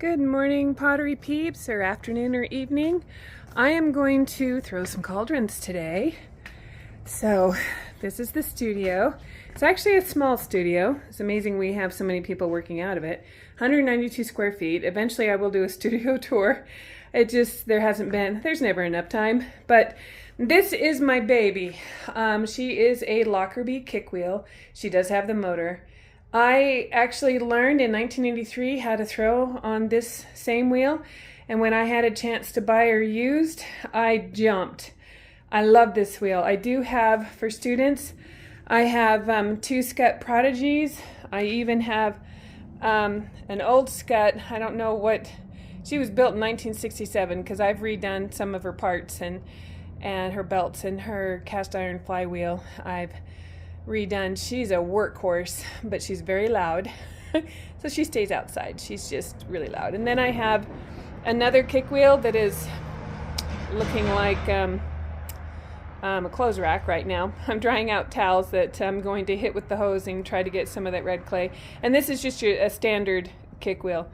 Good morning, pottery peeps, or afternoon or evening. I am going to throw some cauldrons today. So this is the studio. It's actually a small studio. It's amazing we have so many people working out of it. 192 square feet. Eventually I will do a studio tour. There's never enough time. But this is my baby. She is a Lockerbie kick wheel. She does have the motor. I actually learned in 1983 how to throw on this same wheel, and when I had a chance to buy her used, I jumped. I love this wheel. I do have, for students, I have 2 Scut Prodigies. I even have an old Scut. I don't know what, she was built in 1967 because I've redone some of her parts and her belts and her cast iron flywheel. I've redone. She's a workhorse, but she's very loud. So she stays outside. She's just really loud. And then I have another kick wheel that is looking like a clothes rack right now. I'm drying out towels that I'm going to hit with the hose and try to get some of that red clay. And this is just a standard kick wheel.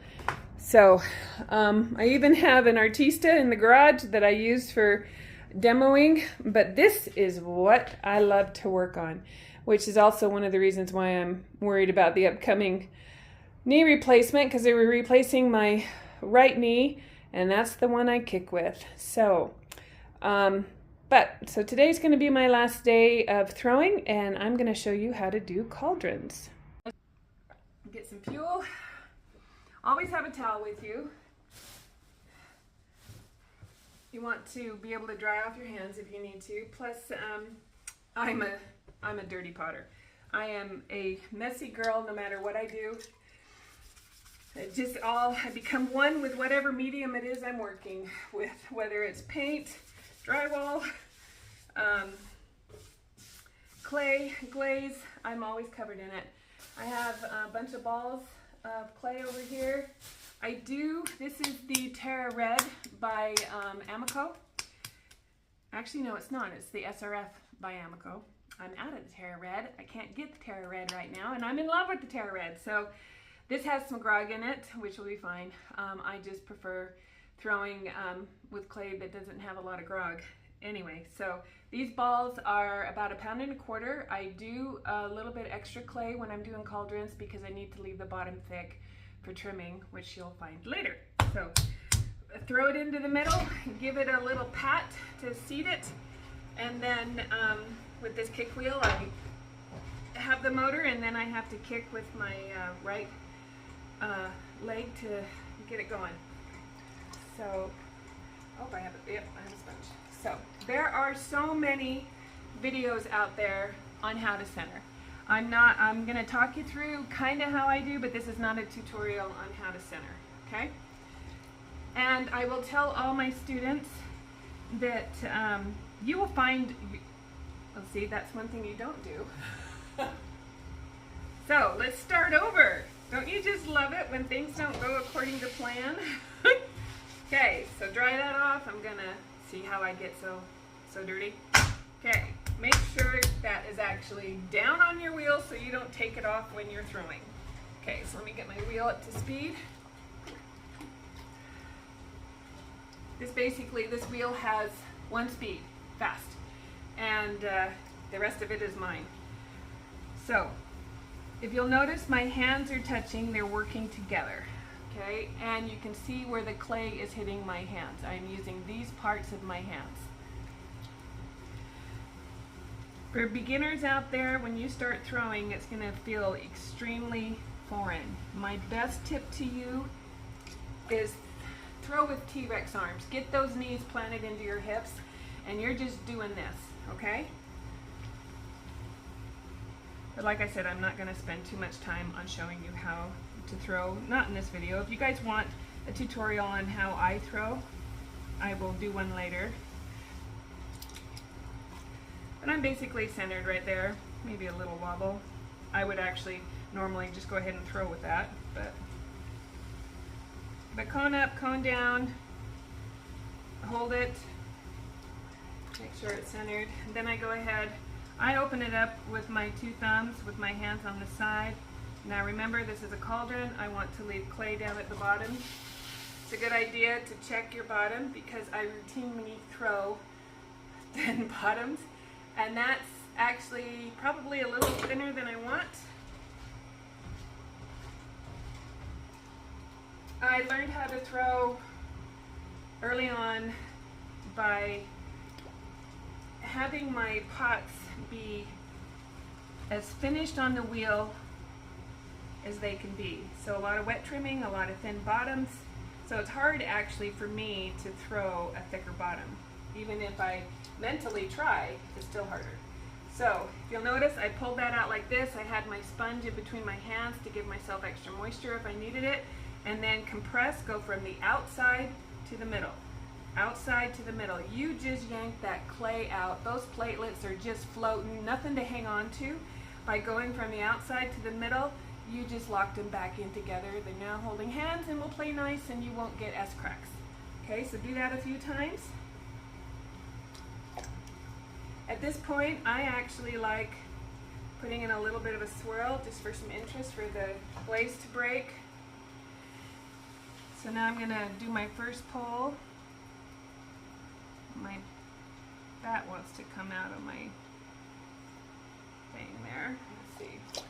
So I even have an Artista in the garage that I use for demoing, but this is what I love to work on, which is also one of the reasons why I'm worried about the upcoming knee replacement, because they were replacing my right knee, and that's the one I kick with. So, so today's going to be my last day of throwing, and I'm going to show you how to do cauldrons. Get some fuel. Always have a towel with you. You want to be able to dry off your hands if you need to. Plus, I'm a dirty potter. I am a messy girl no matter what I do. I become one with whatever medium it is I'm working with, whether it's paint, drywall, clay, glaze. I'm always covered in it. I have a bunch of balls of clay over here. This is the Terra Red by Amico. Actually, no, it's not. It's the SRF by Amico. I'm out of the Terra Red. I can't get the Terra Red right now, and I'm in love with the Terra Red. So this has some grog in it, which will be fine. I just prefer throwing with clay that doesn't have a lot of grog. Anyway, so these balls are about 1.25 pounds. I do a little bit extra clay when I'm doing cauldrons because I need to leave the bottom thick for trimming, which you'll find later. So throw it into the middle, give it a little pat to seat it, and then with this kick wheel I have the motor, and then I have to kick with my right leg to get it going. So, I have a sponge. So there are so many videos out there on how to center. I'm going to talk you through kind of how I do, but this is not a tutorial on how to center, okay? And I will tell all my students that you will find, let's see, that's one thing you don't do. So let's start over. Don't you just love it when things don't go according to plan? Okay, so dry that off. I'm going to see how I get so dirty. Okay. Make sure that is actually down on your wheel so you don't take it off when you're throwing. Okay, so let me get my wheel up to speed. This wheel has one speed, fast, and the rest of it is mine. So, if you'll notice, my hands are touching, they're working together. Okay, and you can see where the clay is hitting my hands. I'm using these parts of my hands. For beginners out there, when you start throwing, it's going to feel extremely foreign. My best tip to you is throw with T-Rex arms. Get those knees planted into your hips, and you're just doing this, okay? But like I said, I'm not going to spend too much time on showing you how to throw, not in this video. If you guys want a tutorial on how I throw, I will do one later. But I'm basically centered right there, maybe a little wobble. I would actually normally just go ahead and throw with that, but cone up, cone down, hold it, make sure it's centered, and then I go ahead, I open it up with my 2 thumbs with my hands on the side. Now remember, this is a cauldron. I want to leave clay down at the bottom. It's a good idea to check your bottom because I routinely throw thin bottoms, and that's actually probably a little thinner than I want. I learned how to throw early on by having my pots be as finished on the wheel as they can be. So a lot of wet trimming, a lot of thin bottoms. So it's hard actually for me to throw a thicker bottom. Even if I mentally try, it's still harder. So if you'll notice, I pulled that out like this. I had my sponge in between my hands to give myself extra moisture if I needed it. And then compress, go from the outside to the middle. Outside to the middle. You just yank that clay out. Those platelets are just floating, nothing to hang on to. By going from the outside to the middle, you just locked them back in together. They're now holding hands and will play nice and you won't get S cracks. Okay, so do that a few times. At this point, I actually like putting in a little bit of a swirl just for some interest for the glaze to break. So now I'm going to do my first pull. My bat wants to come out of my thing there. Let's see.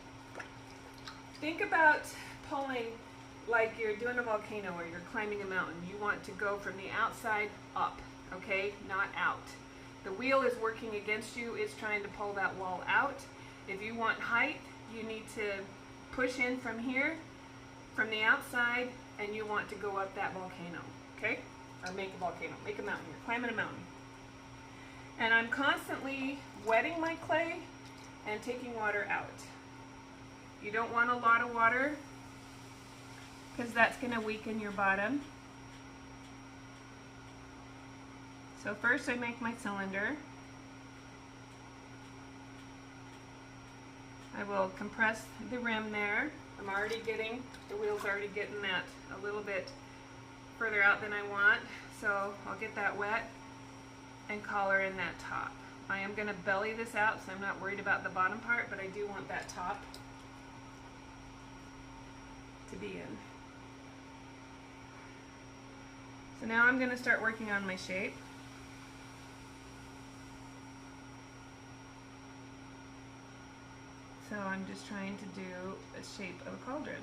Think about pulling like you're doing a volcano or you're climbing a mountain. You want to go from the outside up, okay? Not out. The wheel is working against you. It's trying to pull that wall out. If you want height, you need to push in from here, from the outside, and you want to go up that volcano, okay? Or make a volcano, make a mountain. You're climbing a mountain. And I'm constantly wetting my clay and taking water out. You don't want a lot of water because that's going to weaken your bottom. So first I make my cylinder. I will compress the rim there. I'm already getting, the wheel's already getting that a little bit further out than I want. So I'll get that wet and collar in that top. I am going to belly this out, so I'm not worried about the bottom part, but I do want that top to be in. So now I'm going to start working on my shape. So I'm just trying to do a shape of a cauldron.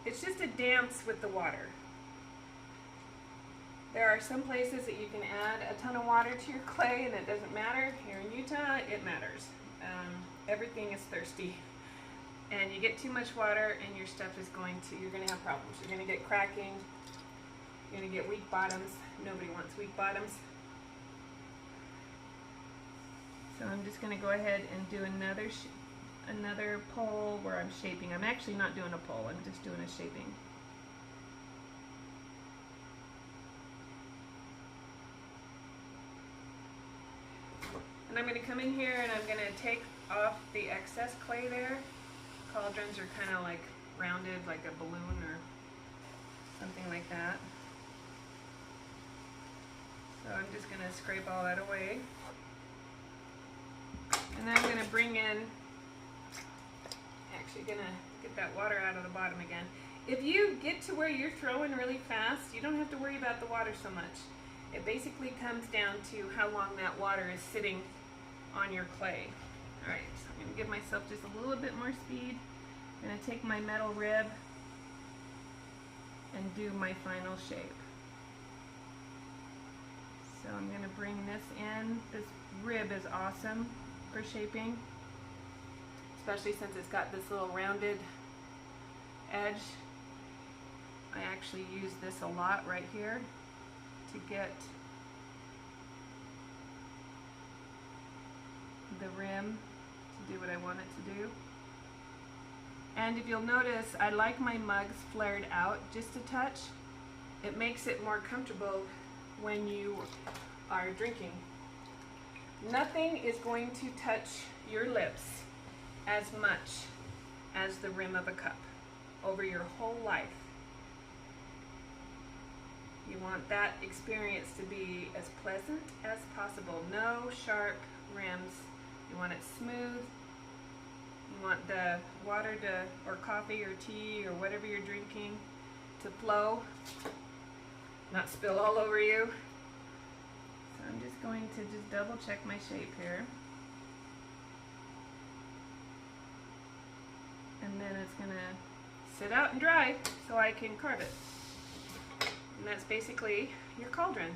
It's just a dance with the water. There are some places that you can add a ton of water to your clay and it doesn't matter. Here in Utah, it matters. Everything is thirsty. And you get too much water and your stuff is you're going to have problems. You're going to get cracking. You're going to get weak bottoms. Nobody wants weak bottoms. So I'm just going to go ahead and do another pull where I'm shaping. I'm actually not doing a pull, I'm just doing a shaping. And I'm going to come in here and I'm going to take off the excess clay there. Cauldrons are kind of like rounded like a balloon or something like that. So I'm just going to scrape all that away. And then I'm going to bring in, actually going to get that water out of the bottom again. If you get to where you're throwing really fast, you don't have to worry about the water so much. It basically comes down to how long that water is sitting on your clay. Alright, so I'm going to give myself just a little bit more speed. I'm going to take my metal rib and do my final shape. So I'm going to bring this in. This rib is awesome for shaping, especially since it's got this little rounded edge. I actually use this a lot right here to get the rim to do what I want it to do. And if you'll notice, I like my mugs flared out just a touch. It makes it more comfortable when you are drinking. Nothing is going to touch your lips as much as the rim of a cup over your whole life. You want that experience to be as pleasant as possible. No sharp rims. You want want it smooth. You want the water to, or coffee or tea or whatever you're drinking to flow, not spill all over you. So I'm just going to just double check my shape here. And then it's gonna sit out and dry so I can carve it. And that's basically your cauldron.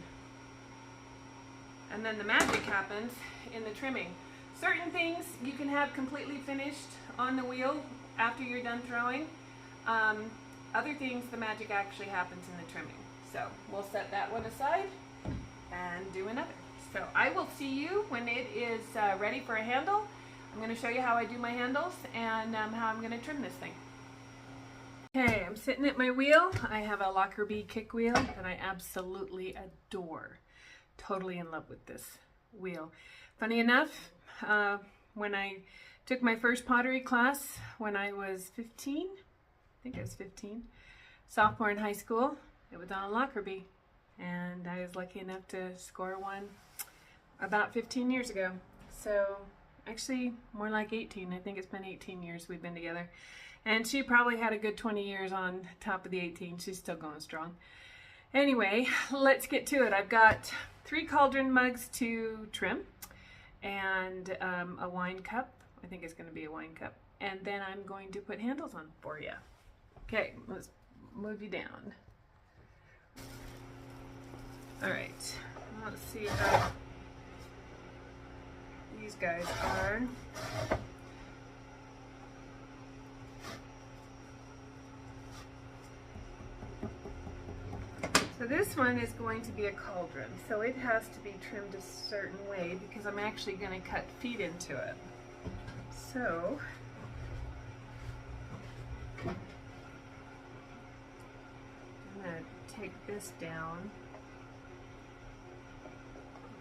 And then the magic happens in the trimming. Certain things you can have completely finished on the wheel after you're done throwing. Other things, the magic actually happens in the trimming. So we'll set that one aside and do another. So I will see you when it is ready for a handle. I'm going to show you how I do my handles and how I'm going to trim this thing. Okay, I'm sitting at my wheel. I have a Lockerbie kick wheel that I absolutely adore. Totally in love with this wheel. Funny enough, when I took my first pottery class when I was 15, I think I was 15, sophomore in high school, it was on a Lockerbie. And I was lucky enough to score one about 15 years ago. So actually more like 18. I think it's been 18 years we've been together. And she probably had a good 20 years on top of the 18. She's still going strong. Anyway, let's get to it. I've got 3 cauldron mugs to trim and a wine cup. I think it's going to be a wine cup. And then I'm going to put handles on for you. Okay, let's move you down. All right, let's see how these guys are. So this one is going to be a cauldron, so it has to be trimmed a certain way because I'm actually going to cut feet into it. So I'm going to take this down,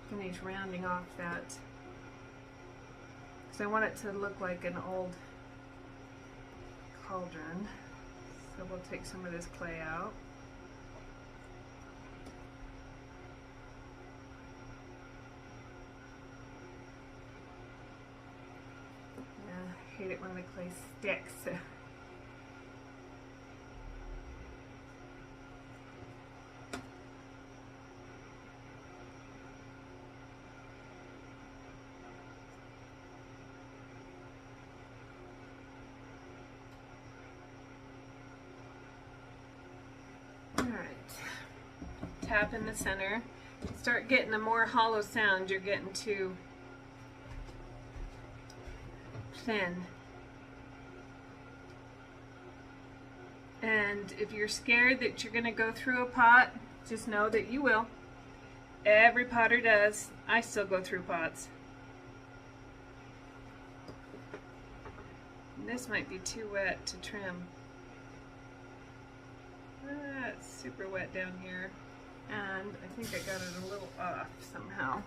finish rounding off that, because I want it to look like an old cauldron. So we'll take some of this clay out. I hate it when the clay sticks. Alright, tap in the center. Start getting a more hollow sound. You're getting too thin. And if you're scared that you're going to go through a pot, just know that you will. Every potter does. I still go through pots. And this might be too wet to trim. It's super wet down here. And I think I got it a little off somehow.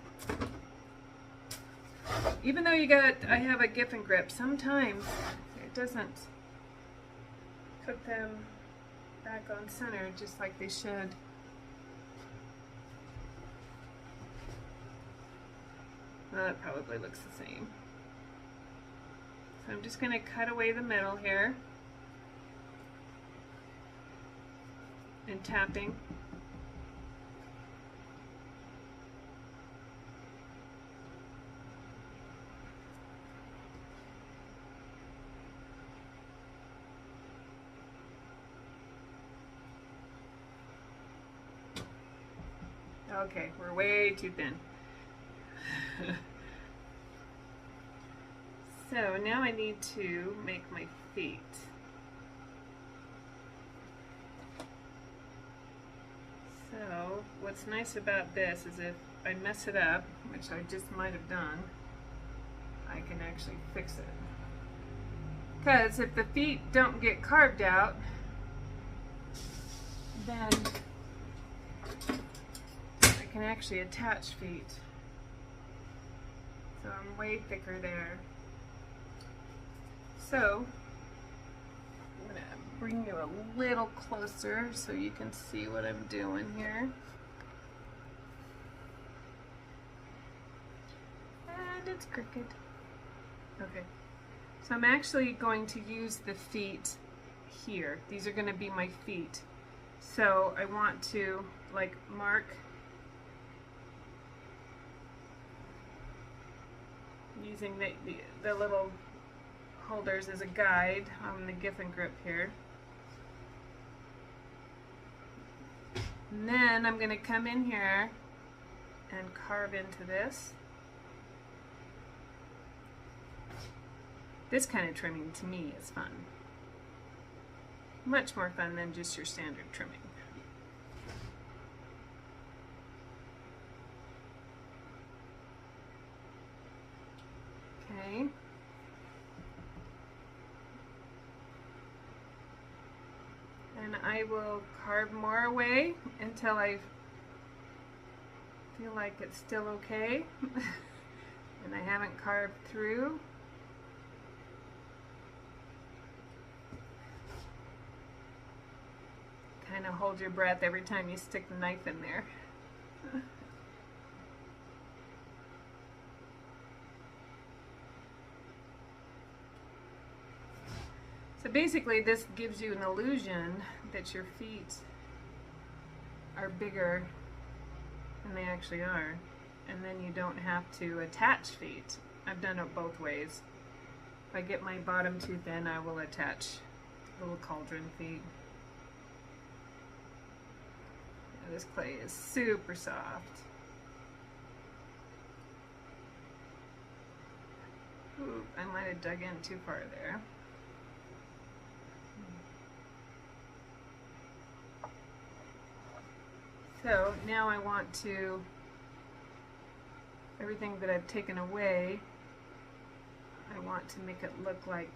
Even though I have a Giffen grip, sometimes it doesn't put them back on center just like they should. Well, that probably looks the same. So I'm just going to cut away the middle here and tapping. Okay, we're way too thin. So now I need to make my feet. So what's nice about this is if I mess it up, which I just might have done, I can actually fix it. Because if the feet don't get carved out, then I can actually attach feet. So I'm way thicker there. So I'm going to bring you a little closer so you can see what I'm doing here. And it's crooked. Okay, so I'm actually going to use the feet here. These are going to be my feet. So I want to like mark using the little holders as a guide on the Giffen grip here. And then I'm going to come in here and carve into this. This kind of trimming to me is fun. Much more fun than just your standard trimming. Okay. And I will carve more away until I feel like it's still okay and I haven't carved through. Kind of hold your breath every time you stick the knife in there. So basically this gives you an illusion that your feet are bigger than they actually are. And then you don't have to attach feet. I've done it both ways. If I get my bottom too thin, I will attach little cauldron feet. Yeah, this clay is super soft. Ooh, I might have dug in too far there. So now I want to, everything that I've taken away, I want to make it look like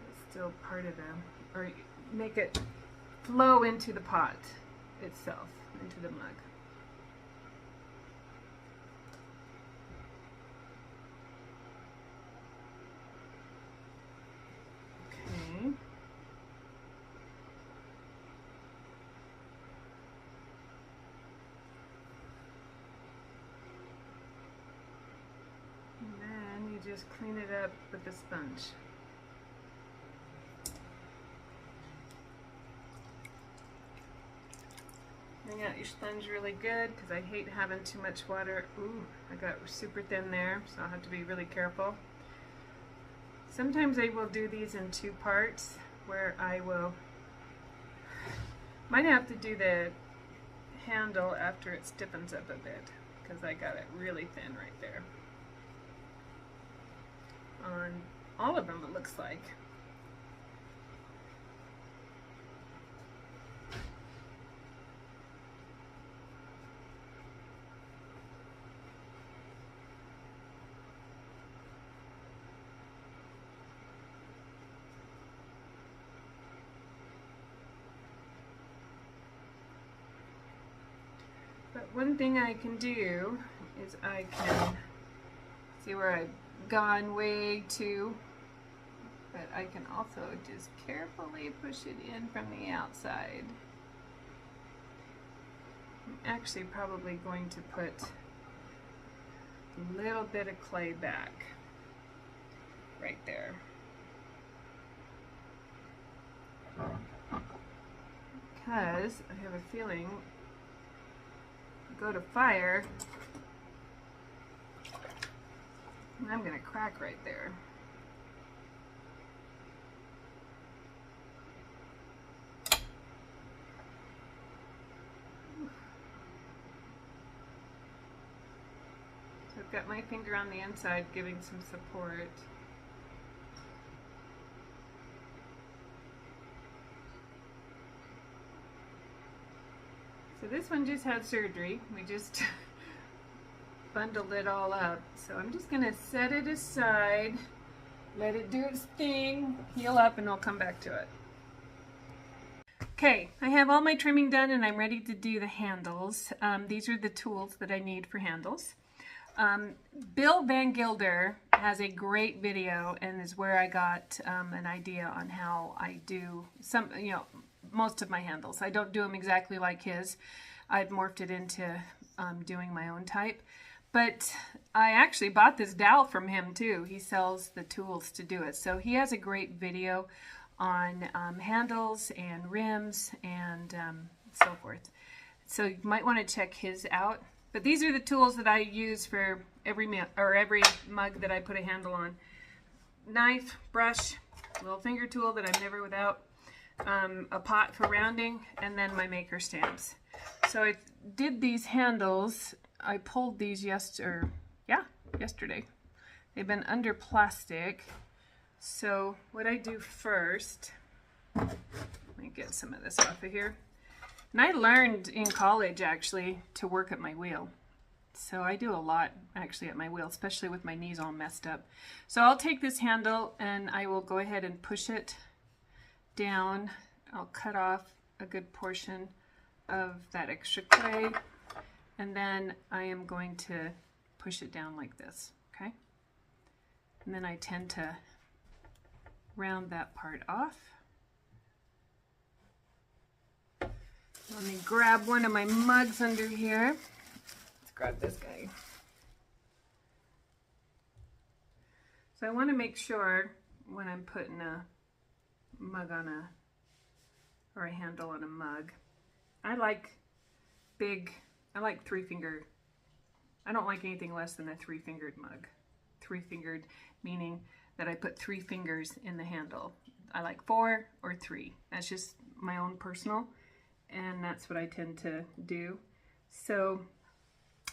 it's still part of them, or make it flow into the pot itself, into the mug. Just clean it up with the sponge. Wring out your sponge really good because I hate having too much water. Ooh, I got super thin there, so I'll have to be really careful. Sometimes I will do these in two parts where I will, might have to do the handle after it stiffens up a bit because I got it really thin right there. On all of them it looks like. But one thing I can do is I can see where I've gone way too, but I can also just carefully push it in from the outside. I'm actually probably going to put a little bit of clay back right there. Because I have a feeling go to fire and I'm going to crack right there. So I've got my finger on the inside giving some support. So this one just had surgery. We just bundled it all up. So I'm just going to set it aside, let it do its thing, heal up, and I'll come back to it. Okay, I have all my trimming done and I'm ready to do the handles. These are the tools that I need for handles. Bill Van Gilder has a great video and is where I got an idea on how I do some, most of my handles. I don't do them exactly like his. I've morphed it into doing my own type. But I actually bought this dowel from him too. He sells the tools to do it. So he has a great video on handles and rims and so forth. So you might want to check his out. But these are the tools that I use for every mug that I put a handle on. Knife, brush, little finger tool that I'm never without, a pot for rounding, and then my maker stamps. So I did these handles. I pulled these yesterday. They've been under plastic. So what I do first, let me get some of this off of here. And I learned in college actually to work at my wheel. So I do a lot actually at my wheel, especially with my knees all messed up. So I'll take this handle and I will go ahead and push it down. I'll cut off a good portion of that extra clay, and then I am going to push it down like this, okay? And then I tend to round that part off. Let me grab one of my mugs under here. Let's grab this guy. So I want to make sure when I'm putting a mug on or a handle on a mug, I like 3-finger. I don't like anything less than a 3-fingered mug. 3-fingered meaning that I put 3 fingers in the handle. I like 4 or 3. That's just my own personal, and that's what I tend to do. So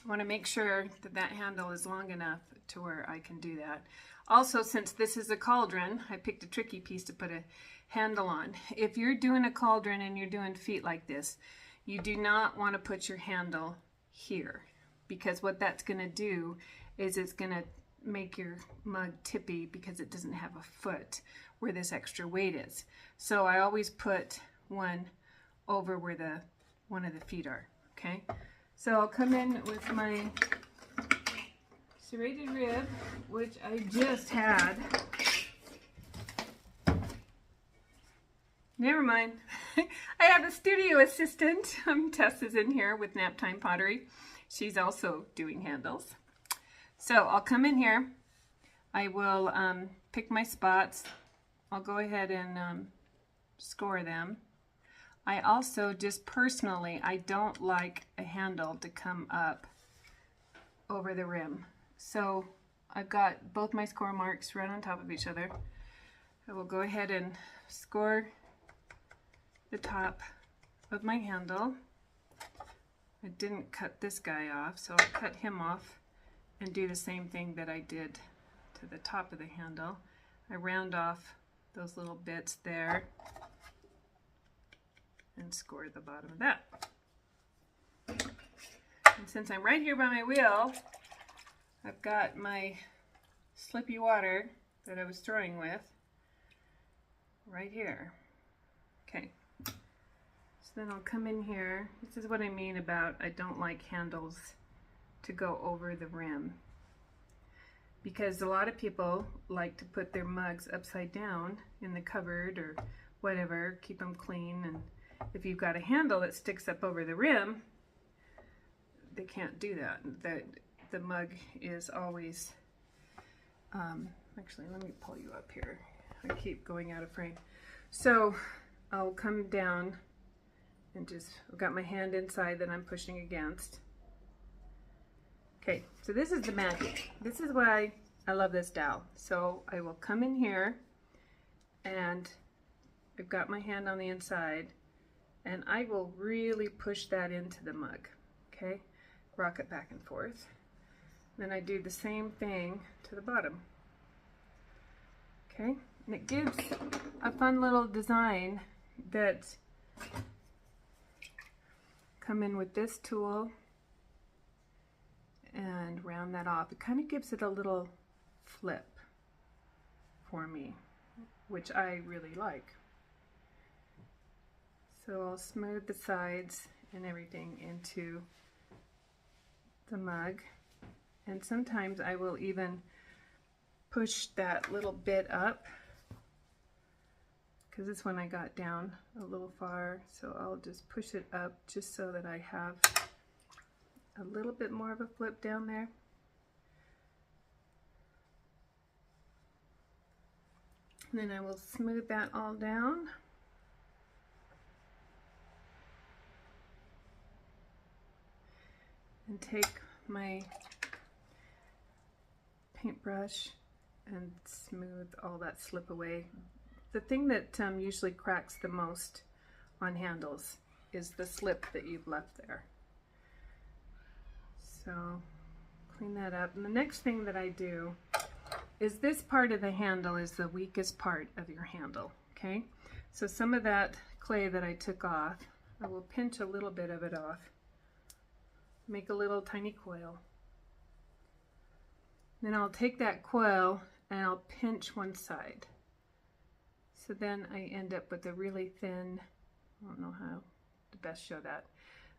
I want to make sure that that handle is long enough to where I can do that. Also, since this is a cauldron, I picked a tricky piece to put a handle on. If you're doing a cauldron and you're doing feet like this, you do not want to put your handle here, because what that's going to do is it's going to make your mug tippy because it doesn't have a foot where this extra weight is. So I always put one over where one of the feet are, okay? So I'll come in with my serrated rib, which I just had. Never mind. I have a studio assistant. Tess is in here with Naptime Pottery. She's also doing handles. So I'll come in here. I will pick my spots. I'll go ahead and score them. I also, just personally, I don't like a handle to come up over the rim. So I've got both my score marks right on top of each other. I will go ahead and score the top of my handle. I didn't cut this guy off, so I'll cut him off and do the same thing that I did to the top of the handle. I round off those little bits there and score the bottom of that. And since I'm right here by my wheel, I've got my slippy water that I was throwing with right here. Okay. So then I'll come in here. This is what I mean about I don't like handles to go over the rim, because a lot of people like to put their mugs upside down in the cupboard or whatever, keep them clean, and if you've got a handle that sticks up over the rim, they can't do that. The mug is always, actually let me pull you up here. I keep going out of frame. So I'll come down and I've got my hand inside that I'm pushing against. Okay, so this is the magic. This is why I love this dowel. So I will come in here and I've got my hand on the inside and I will really push that into the mug, okay? Rock it back and forth. Then I do the same thing to the bottom, okay? And it gives a fun little design that come in with this tool and round that off. It kind of gives it a little flip for me, which I really like. So I'll smooth the sides and everything into the mug, and sometimes I will even push that little bit up because this one I got down a little far, so I'll just push it up just so that I have a little bit more of a flip down there. And then I will smooth that all down. And take my paintbrush and smooth all that slip away. The thing that usually cracks the most on handles is the slip that you've left there. So clean that up. And the next thing that I do is this part of the handle is the weakest part of your handle, okay? So some of that clay that I took off, I will pinch a little bit of it off. Make a little tiny coil. Then I'll take that coil and I'll pinch one side. So then I end up with a really thin, I don't know how to best show that,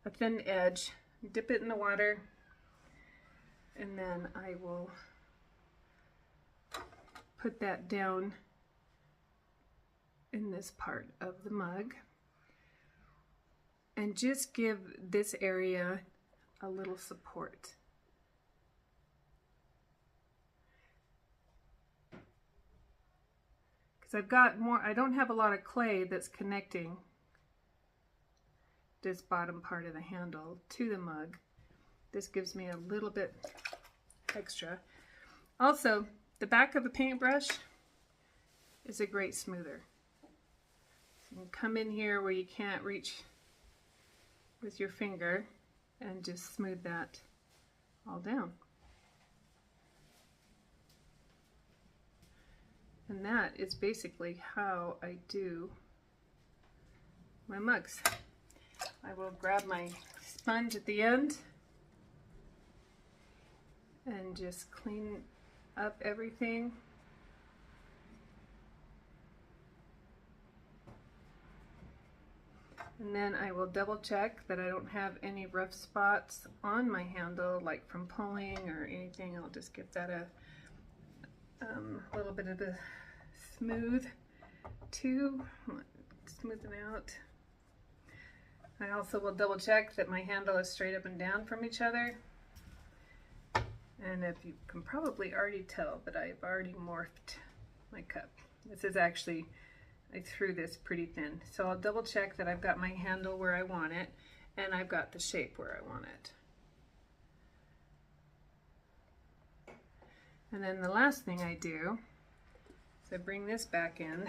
a thin edge. Dip it in the water, and then I will put that down in this part of the mug and just give this area a little support. Because I've got more, I don't have a lot of clay that's connecting this bottom part of the handle to the mug. This gives me a little bit extra. Also, the back of a paintbrush is a great smoother. So you can come in here where you can't reach with your finger and just smooth that all down. And that is basically how I do my mugs. I will grab my sponge at the end and just clean up everything. And then I will double check that I don't have any rough spots on my handle, like from pulling or anything. I'll just give that a little bit of a smooth smoothen out. I also will double check that my handle is straight up and down from each other. And if you can probably already tell that I've already morphed my cup. This is actually, I threw this pretty thin. So I'll double check that I've got my handle where I want it and I've got the shape where I want it. And then the last thing I do is I bring this back in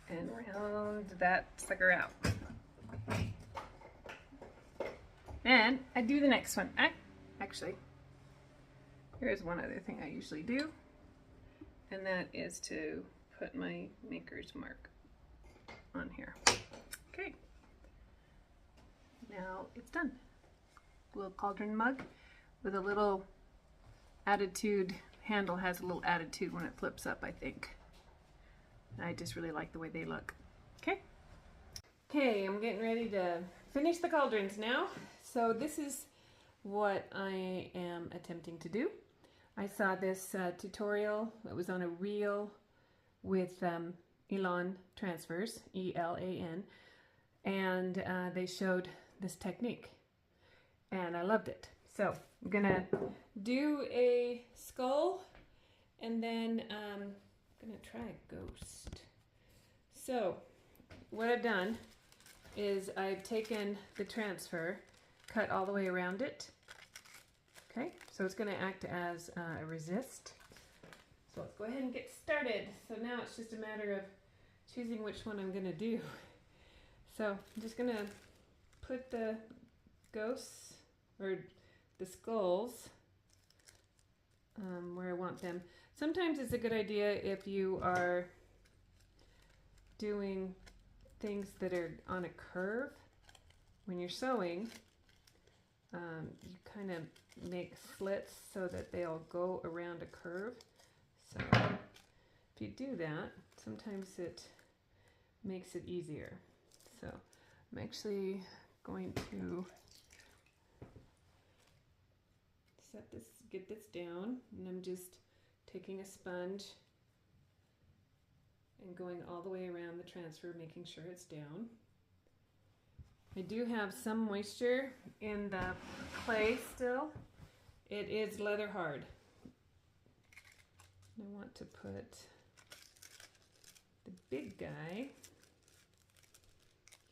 and round that sucker out. And I do the next one. Actually, here's one other thing I usually do, and that is to put my maker's mark on here. Okay, now it's done. A little cauldron mug with a little attitude. Handle has a little attitude when it flips up, I think. I just really like the way they look. Okay. Okay, I'm getting ready to finish the cauldrons now. So this is what I am attempting to do. I saw this tutorial. It was on a reel with Elan transfers, E-L-A-N, and they showed this technique, and I loved it. So I'm gonna do a skull, and then I'm gonna try a ghost. So what I've done is I've taken the transfer, cut all the way around it. Okay, so it's going to act as a resist. So let's go ahead and get started. So now it's just a matter of choosing which one I'm going to do. So I'm just going to put the ghosts, or the skulls, where I want them. Sometimes it's a good idea if you are doing things that are on a curve. When you're sewing, you kind of make slits so that they'll go around a curve. So if you do that, sometimes it makes it easier. So I'm actually going to get this down, and I'm just taking a sponge and going all the way around the transfer, making sure it's down. I do have some moisture in the clay still. It is leather hard. I want to put the big guy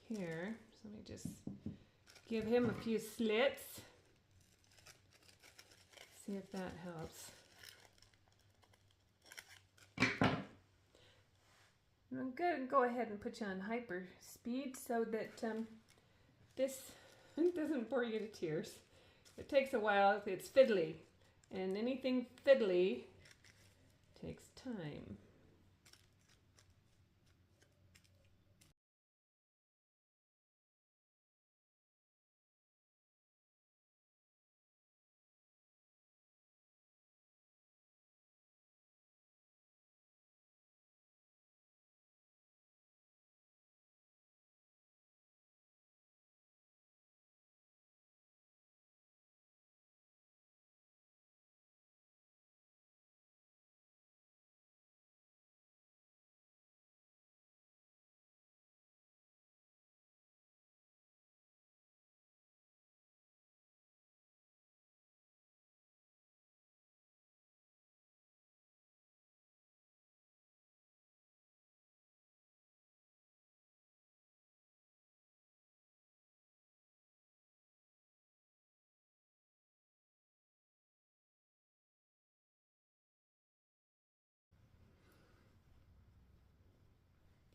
here. So let me just give him a few slits. See if that helps. I'm going to go ahead and put you on hyper speed so that this doesn't bore you to tears. It takes a while. It's fiddly, and anything fiddly takes time.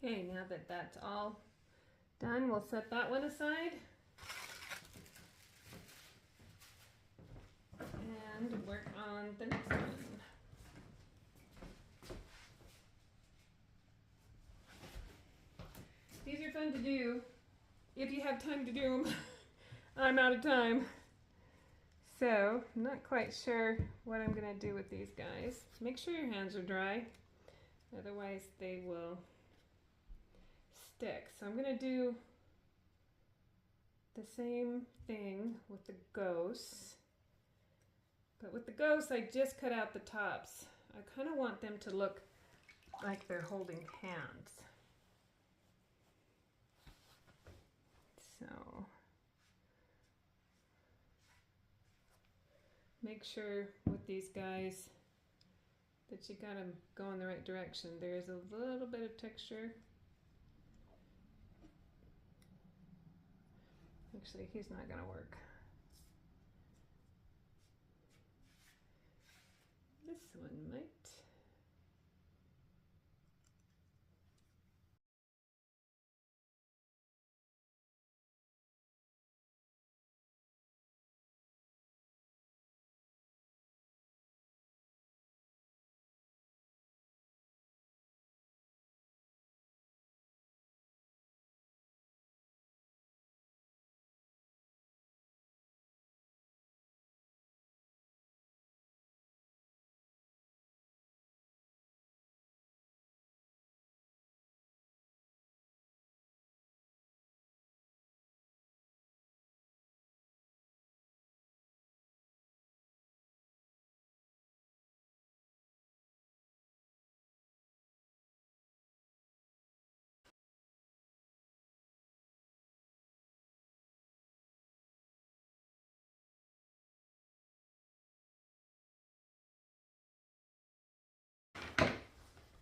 Okay, now that that's all done, we'll set that one aside. And work on the next one. These are fun to do if you have time to do them. I'm out of time. So, I'm not quite sure what I'm going to do with these guys. Make sure your hands are dry, otherwise they will stick. So I'm going to do the same thing with the ghosts. But with the ghosts, I just cut out the tops. I kind of want them to look like they're holding hands. So make sure with these guys that you got them go in the right direction. There's a little bit of texture. Actually, he's not going to work. This one might.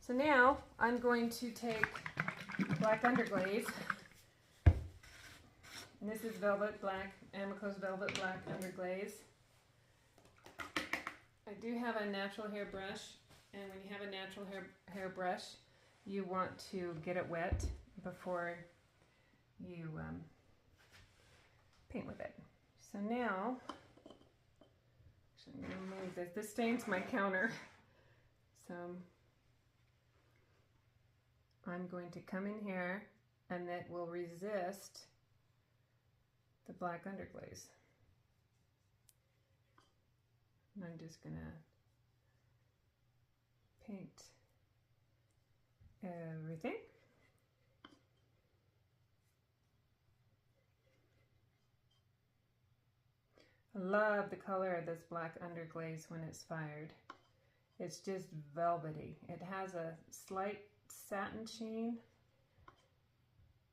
So now I'm going to take black underglaze, and this is velvet black, Amico's velvet black underglaze. I do have a natural hair brush, and when you have a natural hair brush, you want to get it wet before you paint with it. So now, actually I'm going to move this. This stains my counter, so I'm going to come in here, and that will resist the black underglaze. And I'm just going to paint everything. I love the color of this black underglaze when it's fired. It's just velvety. It has a slight satin sheen,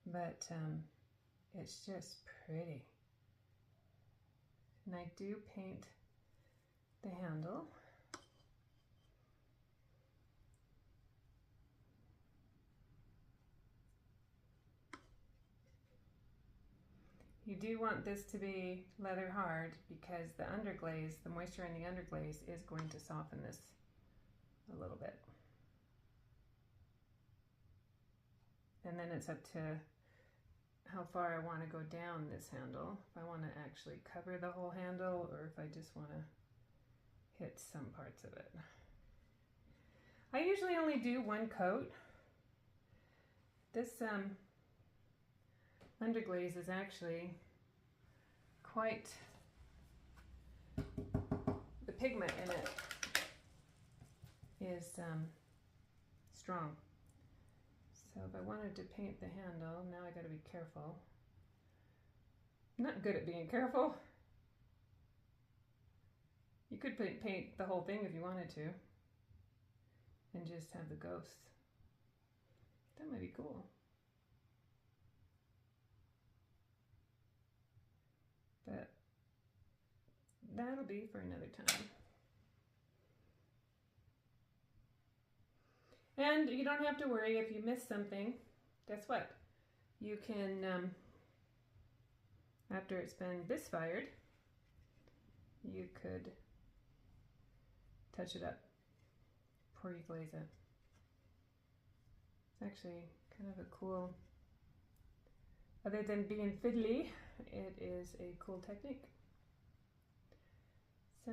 but it's just pretty. And I do paint the handle. You do want this to be leather hard because the underglaze, the moisture in the underglaze is going to soften this a little bit. And then it's up to how far I want to go down this handle. If I want to actually cover the whole handle or if I just want to hit some parts of it. I usually only do one coat. This underglaze is actually quite, the pigment in it is strong. So if I wanted to paint the handle, now I got to be careful. I'm not good at being careful. You could paint the whole thing if you wanted to and just have the ghosts. That might be cool. But that'll be for another time. And you don't have to worry if you miss something. Guess what? You can, after it's been bisfired, you could touch it up before you glaze it. It's actually kind of a cool, other than being fiddly, it is a cool technique. So,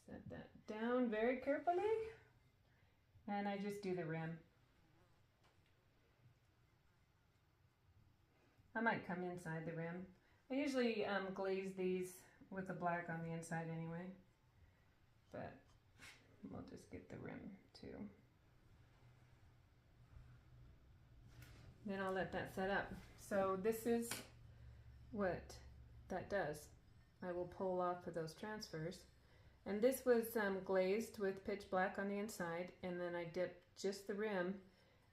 set that down very carefully, and I just do the rim. I might come inside the rim. I usually glaze these with the black on the inside anyway, but we'll just get the rim too. Then I'll let that set up. So this is what that does. I will pull off of those transfers. And this was glazed with pitch black on the inside, and then I dipped just the rim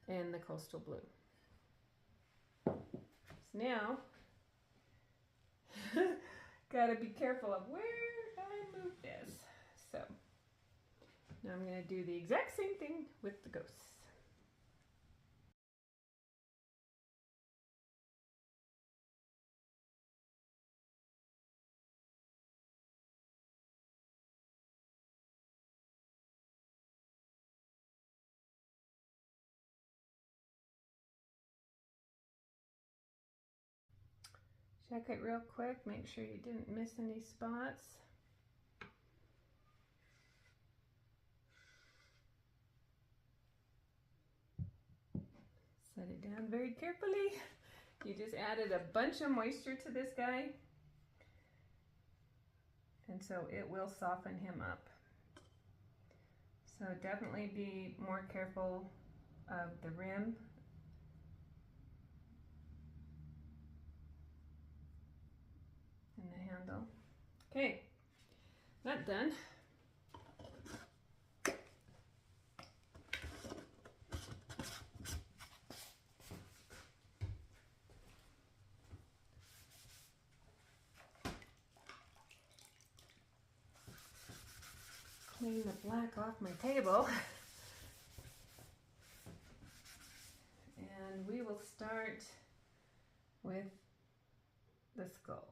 in the coastal blue. So now, gotta be careful of where I move this. So now I'm gonna do the exact same thing with the ghosts. Check it real quick, make sure you didn't miss any spots. Set it down very carefully. You just added a bunch of moisture to this guy, and so it will soften him up. So definitely be more careful of the rim. And the handle. Okay, that done. Clean the black off my table. And we will start with the skulls.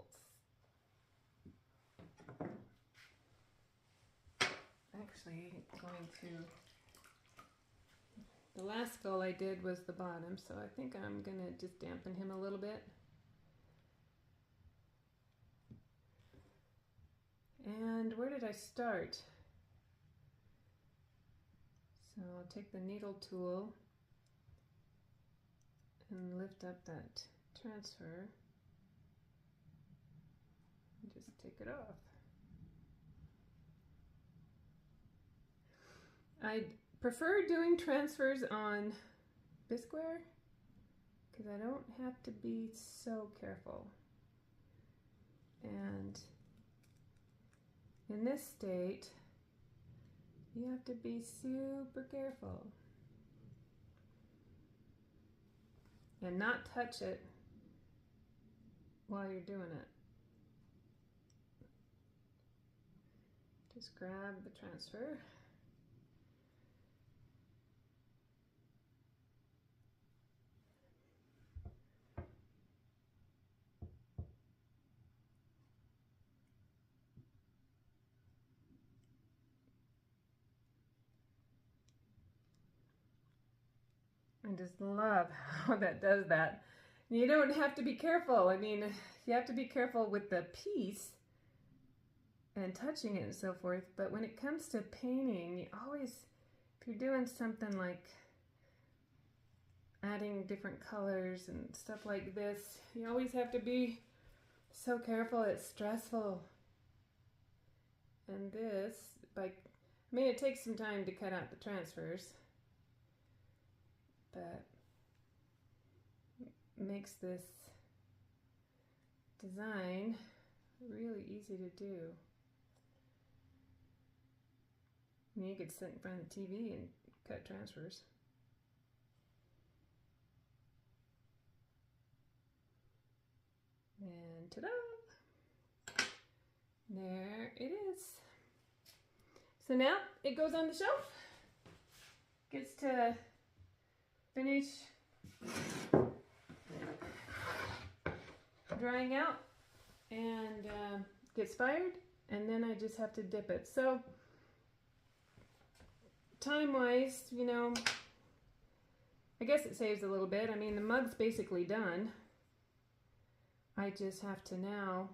Actually, going to, the last skull I did was the bottom, so I think I'm gonna just dampen him a little bit. And where did I start? So I'll take the needle tool and lift up that transfer and just take it off. I prefer doing transfers on bisqueware because I don't have to be so careful. And in this state, You have to be super careful and not touch it while you're doing it. Just grab the transfer. I just love how that does that. You don't have to be careful. I mean, you have to be careful with the piece and touching it and so forth, but when it comes to painting, you always, if you're doing something like adding different colors and stuff like this, you always have to be so careful. It's stressful. And this, I mean, it takes some time to cut out the transfers, but makes this design really easy to do. I mean, you could sit in front of the TV and cut transfers. And ta-da! There it is. So now it goes on the shelf. Gets to finish drying out and gets fired, and then I just have to dip it. So time-wise, you know, I guess it saves a little bit. I mean, the mug's basically done. I just have to now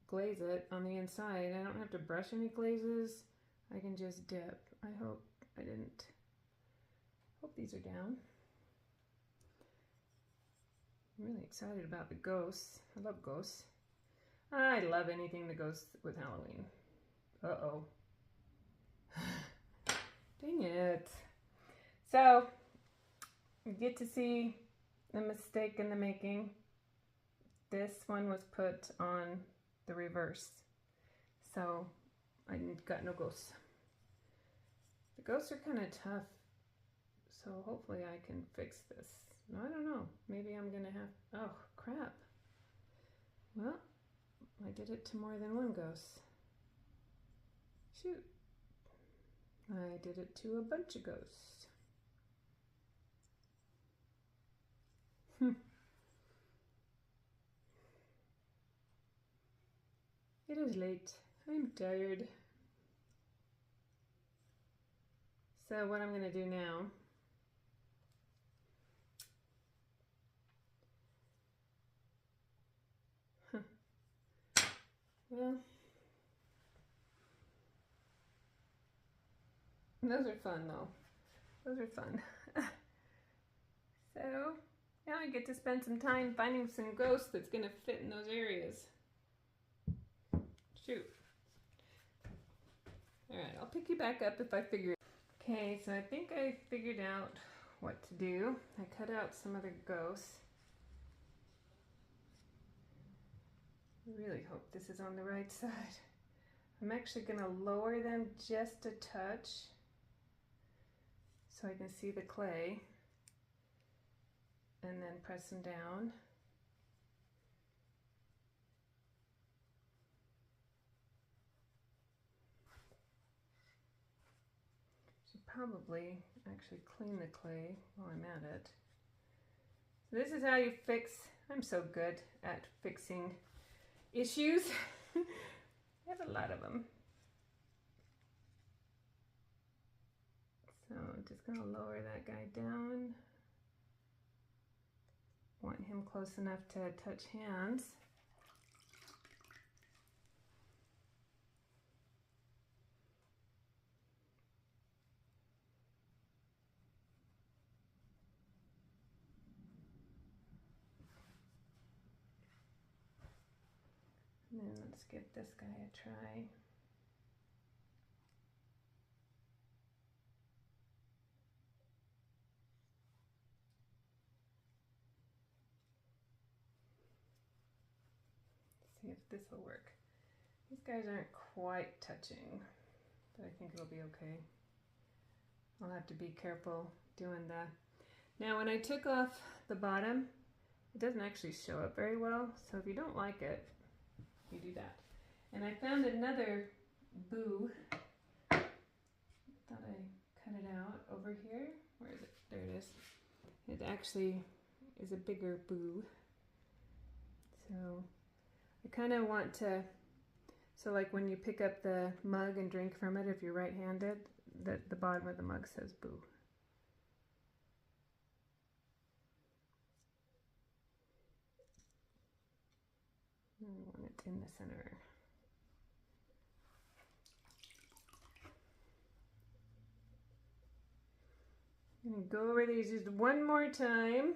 glaze it on the inside. I don't have to brush any glazes. I can just dip. I hope I didn't. Hope these are down. I'm really excited about the ghosts. I love ghosts. I love anything that goes with Halloween. Uh-oh. Dang it. So, you get to see the mistake in the making. This one was put on the reverse. So, I got no ghosts. The ghosts are kind of tough. So, hopefully I can fix this. I don't know. Maybe I'm going to have... Oh, crap. Well, I did it to more than one ghost. Shoot. I did it to a bunch of ghosts. It is late. I'm tired. So what I'm going to do now... Well, those are fun though. Those are fun. So now I get to spend some time finding some ghosts that's going to fit in those areas. Shoot. Alright, I'll pick you back up if I figure it out. Okay, so I think I figured out what to do. I cut out some other ghosts. I really hope this is on the right side. I'm actually going to lower them just a touch so I can see the clay, and then press them down. Should probably actually clean the clay while I'm at it. So this is how you fix, I'm so good at fixing issues. I have a lot of them. So I'm just going to lower that guy down. Want him close enough to touch hands. And then let's give this guy a try. See if this will work. These guys aren't quite touching. but I think it'll be okay. I'll have to be careful doing that. Now when I took off the bottom, it doesn't actually show up very well, so if you don't like it, you do that. And I found another boo. Thought I cut it out over here. Where is it? There it is. It actually is a bigger boo. So I kind of want to, so like when you pick up the mug and drink from it, if you're right-handed, the bottom of the mug says boo. I want it in the center. I'm going to go over these just one more time.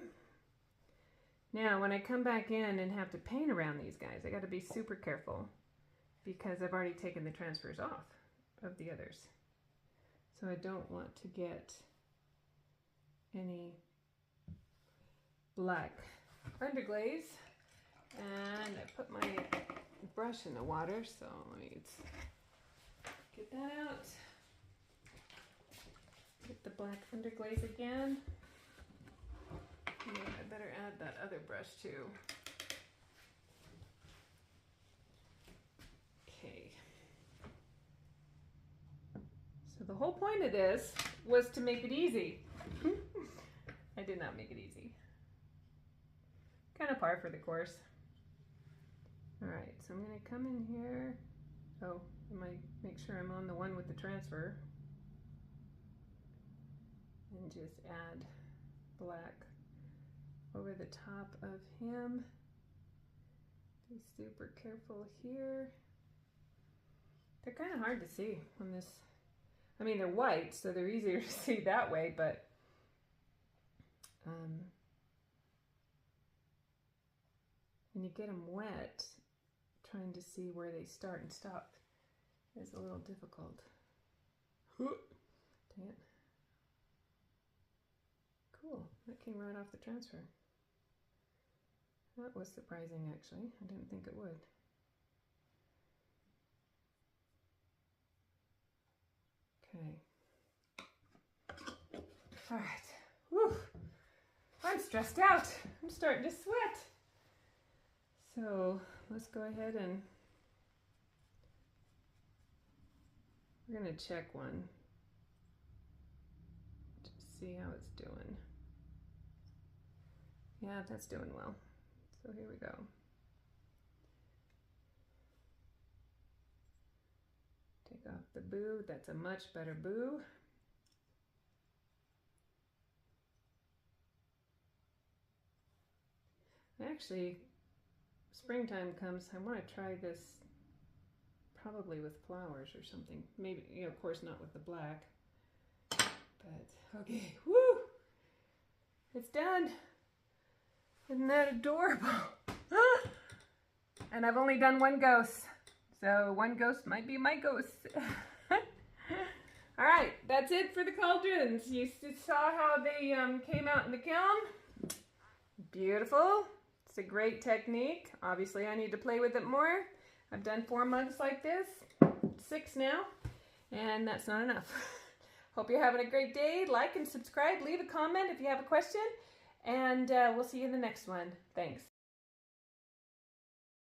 Now, when I come back in and have to paint around these guys, I got to be super careful because I've already taken the transfers off of the others. So I don't want to get any black underglaze. And I put my brush in the water, so let me get that out. Get the black underglaze again. Yeah, I better add that other brush too. Okay. So the whole point of this was to make it easy. I did not make it easy. Kind of par for the course. All right, so I'm going to come in here. Oh, I might make sure I'm on the one with the transfer. And just add black over the top of him. Be super careful here. They're kind of hard to see on this. I mean, they're white, so they're easier to see that way, but when you get them wet, trying to see where they start and stop is a little difficult. Dang it. Cool, that came right off the transfer. That was surprising, actually. I didn't think it would. Okay. All right. Whew. I'm stressed out. I'm starting to sweat. So let's go ahead and we're going to check one. Just see how it's doing. Yeah, that's doing well. So here we go. Take off the boo. That's a much better boo. Actually, springtime comes, I want to try this probably with flowers or something. Maybe, you know, of course not with the black. But, okay, woo! It's done. Isn't that adorable? And I've only done one ghost. So one ghost might be my ghost. All right, that's it for the cauldrons. You saw how they came out in the kiln. Beautiful. It's a great technique. Obviously, I need to play with it more. I've done 4 mugs like this, 6 now, and that's not enough. Hope you're having a great day. Like and subscribe. Leave a comment if you have a question, and we'll see you in the next one. Thanks.